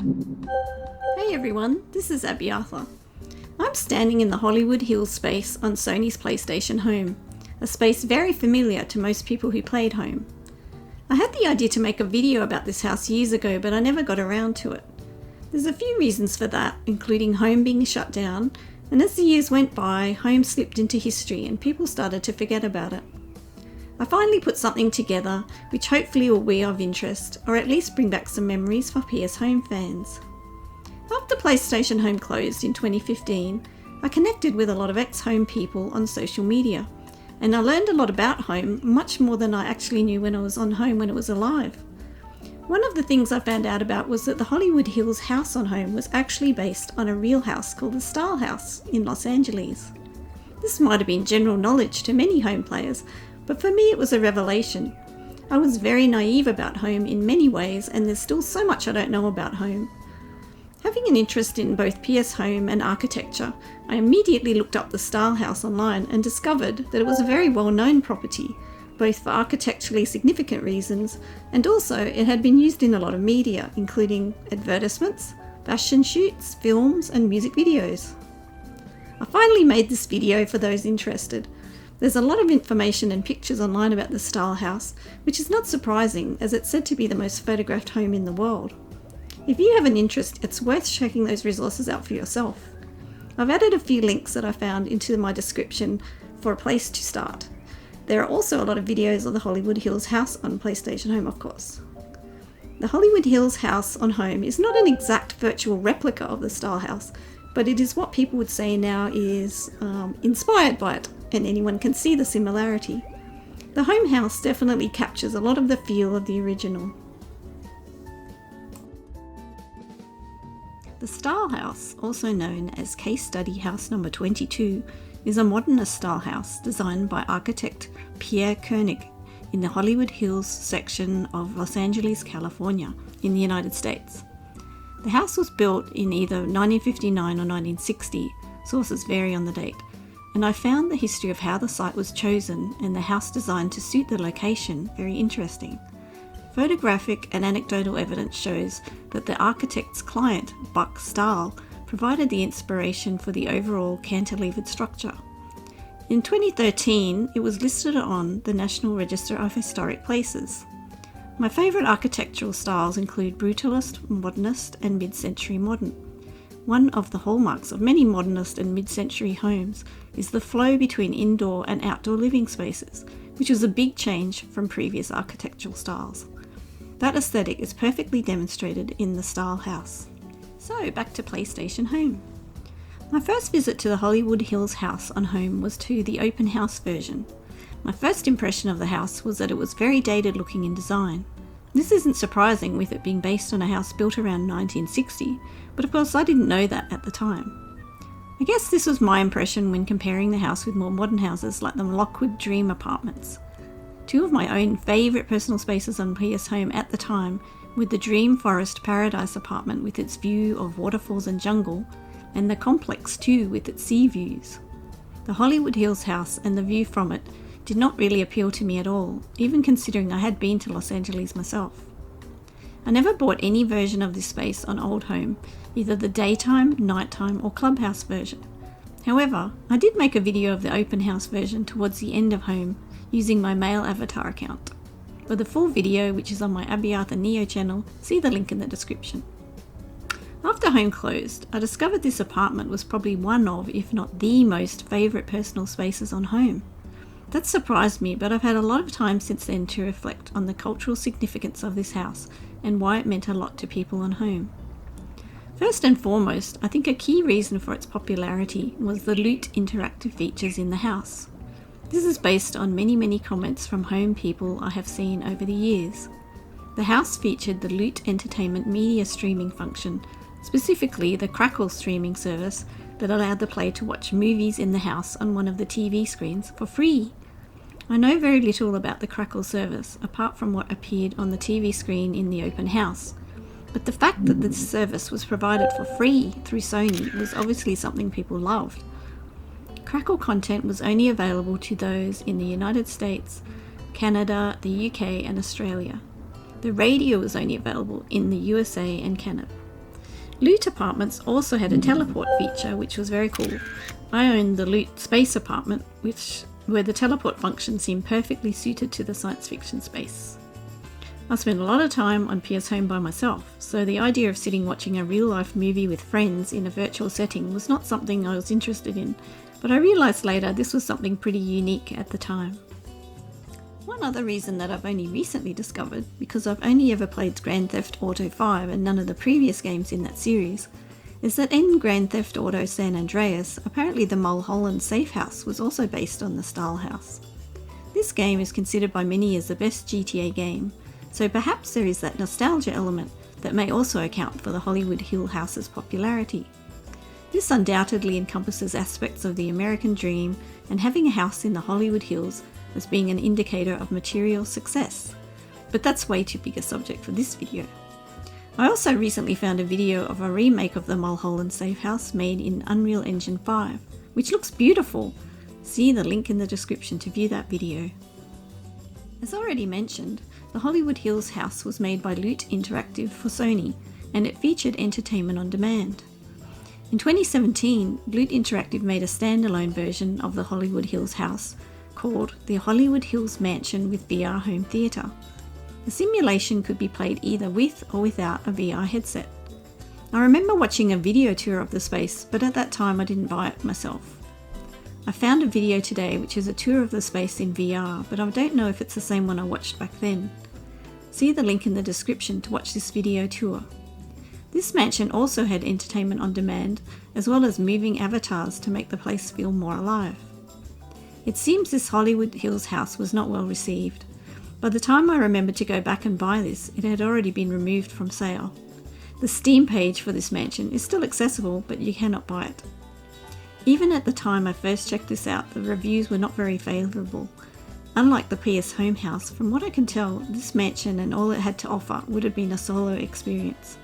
Hey everyone, this is Abby Arthur. I'm standing in the Hollywood Hills space on Sony's PlayStation Home, a space very familiar to most people who played Home. I had the idea to make a video about this house years ago, but I never got around to it. There's a few reasons for that, including Home being shut down, and as the years went by, Home slipped into history and people started to forget about it. I finally put something together which hopefully will be of interest, or at least bring back some memories for PS Home fans. After PlayStation Home closed in 2015, I connected with a lot of ex-Home people on social media, and I learned a lot about Home, much more than I actually knew when I was on Home when it was alive. One of the things I found out about was that the Hollywood Hills house on Home was actually based on a real house called the Stahl House in Los Angeles. This might have been general knowledge to many Home players, but for me it was a revelation. I was very naive about Home in many ways, and there's still so much I don't know about Home. Having an interest in both PS Home and architecture, I immediately looked up the Stahl House online and discovered that it was a very well-known property, both for architecturally significant reasons, and also it had been used in a lot of media, including advertisements, fashion shoots, films, and music videos. I finally made this video for those interested. There's a lot of information and pictures online about the Stahl House, which is not surprising as it's said to be the most photographed home in the world. If you have an interest, it's worth checking those resources out for yourself. I've added a few links that I found into my description for a place to start. There are also a lot of videos of the Hollywood Hills house on PlayStation Home, of course. The Hollywood Hills house on Home is not an exact virtual replica of the Stahl House, but it is what people would say now is inspired by it, and anyone can see the similarity. The Home house definitely captures a lot of the feel of the original. The Stahl House, also known as Case Study House Number 22, is a modernist style house designed by architect Pierre Koenig in the Hollywood Hills section of Los Angeles, California, in the United States. The house was built in either 1959 or 1960, sources vary on the date, and I found the history of how the site was chosen and the house designed to suit the location very interesting. Photographic and anecdotal evidence shows that the architect's client, Buck Stahl, provided the inspiration for the overall cantilevered structure. In 2013, it was listed on the National Register of Historic Places. My favourite architectural styles include brutalist, modernist, and mid-century modern. One of the hallmarks of many modernist and mid-century homes is the flow between indoor and outdoor living spaces, which was a big change from previous architectural styles. That aesthetic is perfectly demonstrated in the Stahl House. So, back to PlayStation Home. My first visit to the Hollywood Hills house on Home was to the open house version. My first impression of the house was that it was very dated looking in design. This isn't surprising with it being based on a house built around 1960, but of course I didn't know that at the time. I guess this was my impression when comparing the house with more modern houses like the Lockwood Dream apartments. Two of my own favourite personal spaces on PS Home at the time were the Dream Forest Paradise apartment with its view of waterfalls and jungle, and the Complex 2 with its sea views. The Hollywood Hills house and the view from it did not really appeal to me at all, even considering I had been to Los Angeles myself. I never bought any version of this space on Old Home, either the daytime, nighttime or clubhouse version. However, I did make a video of the open house version towards the end of Home using my male avatar account. For the full video, which is on my Abby Arthur Neo channel, see the link in the description. After Home closed, I discovered this apartment was probably one of, if not the most favourite personal spaces on Home. That surprised me, but I've had a lot of time since then to reflect on the cultural significance of this house and why it meant a lot to people on Home. First and foremost, I think a key reason for its popularity was the Loot interactive features in the house. This is based on many comments from Home people I have seen over the years. The house featured the Loot Entertainment media streaming function, specifically the Crackle streaming service that allowed the player to watch movies in the house on one of the TV screens for free. I know very little about the Crackle service, apart from what appeared on the TV screen in the open house, but the fact that this service was provided for free through Sony was obviously something people loved. Crackle content was only available to those in the United States, Canada, the UK and Australia. The radio was only available in the USA and Canada. Loot Apartments also had a teleport feature, which was very cool. I owned the Loot Space Apartment, where the teleport function seemed perfectly suited to the science fiction space. I spent a lot of time on PS Home by myself, so the idea of sitting watching a real-life movie with friends in a virtual setting was not something I was interested in, but I realised later this was something pretty unique at the time. One other reason that I've only recently discovered, because I've only ever played Grand Theft Auto 5 and none of the previous games in that series, is that in Grand Theft Auto San Andreas, apparently the Mulholland Safe House was also based on the Stahl House. This game is considered by many as the best GTA game, so perhaps there is that nostalgia element that may also account for the Hollywood Hill House's popularity. This undoubtedly encompasses aspects of the American dream and having a house in the Hollywood Hills as being an indicator of material success. But that's way too big a subject for this video. I also recently found a video of a remake of the Mulholland Safe House made in Unreal Engine 5, which looks beautiful. See the link in the description to view that video. As already mentioned, the Hollywood Hills house was made by Loot Interactive for Sony, and it featured entertainment on demand. In 2017, Loot Interactive made a standalone version of the Hollywood Hills house called the Hollywood Hills Mansion with VR Home Theatre. The simulation could be played either with or without a VR headset. I remember watching a video tour of the space, but at that time I didn't buy it myself. I found a video today which is a tour of the space in VR, but I don't know if it's the same one I watched back then. See the link in the description to watch this video tour. This mansion also had entertainment on demand, as well as moving avatars to make the place feel more alive. It seems this Hollywood Hills house was not well received. By the time I remembered to go back and buy this, it had already been removed from sale. The Steam page for this mansion is still accessible, but you cannot buy it. Even at the time I first checked this out, the reviews were not very favourable. Unlike the PS Home house, from what I can tell, this mansion and all it had to offer would have been a solo experience.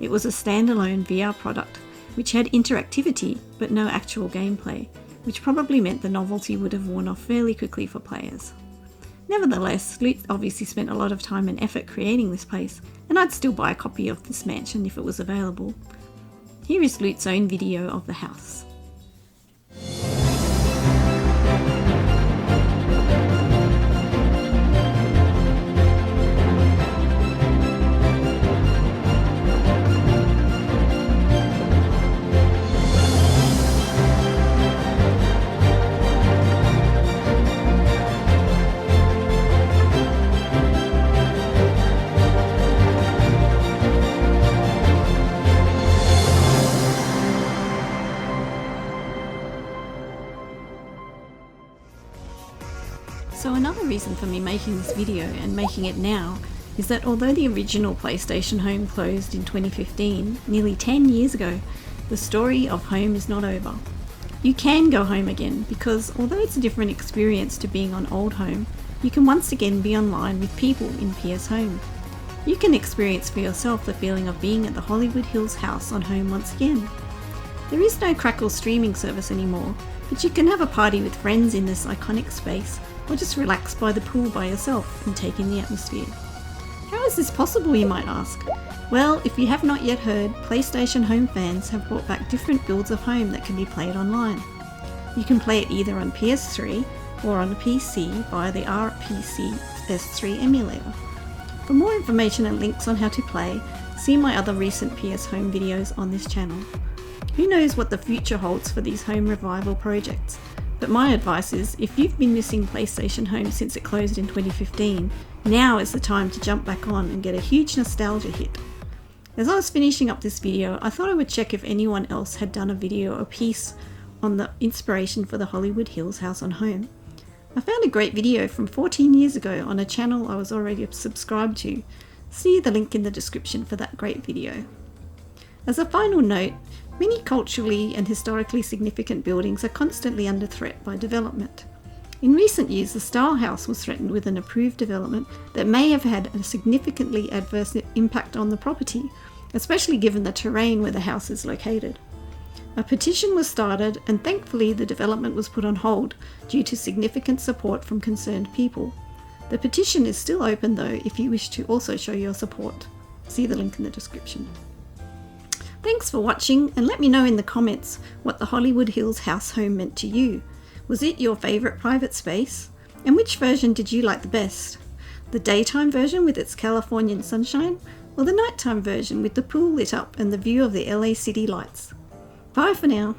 It was a standalone VR product, which had interactivity but no actual gameplay, which probably meant the novelty would have worn off fairly quickly for players. Nevertheless, Loot obviously spent a lot of time and effort creating this place, and I'd still buy a copy of this mansion if it was available. Here is Loot's own video of the house. So another reason for me making this video and making it now is that although the original PlayStation Home closed in 2015, nearly 10 years ago, the story of Home is not over. You can go home again because although it's a different experience to being on old Home, you can once again be online with people in PS Home. You can experience for yourself the feeling of being at the Hollywood Hills house on Home once again. There is no Crackle streaming service anymore, but you can have a party with friends in this iconic space, or just relax by the pool by yourself and take in the atmosphere. How is this possible, you might ask? Well, if you have not yet heard, PlayStation Home fans have brought back different builds of Home that can be played online. You can play it either on PS3 or on PC via the RPC S3 emulator. For more information and links on how to play, see my other recent PS Home videos on this channel. Who knows what the future holds for these Home revival projects? But my advice is, if you've been missing PlayStation Home since it closed in 2015, now is the time to jump back on and get a huge nostalgia hit. As I was finishing up this video, I thought I would check if anyone else had done a video or piece on the inspiration for the Hollywood Hills house on Home. I found a great video from 14 years ago on a channel I was already subscribed to. See the link in the description for that great video. As a final note, many culturally and historically significant buildings are constantly under threat by development. In recent years, the Stahl House was threatened with an approved development that may have had a significantly adverse impact on the property, especially given the terrain where the house is located. A petition was started, and thankfully the development was put on hold due to significant support from concerned people. The petition is still open though if you wish to also show your support. See the link in the description. Thanks for watching, and let me know in the comments what the Hollywood Hills house home meant to you. Was it your favourite private space? And which version did you like the best? The daytime version with its Californian sunshine, or the nighttime version with the pool lit up and the view of the LA city lights? Bye for now.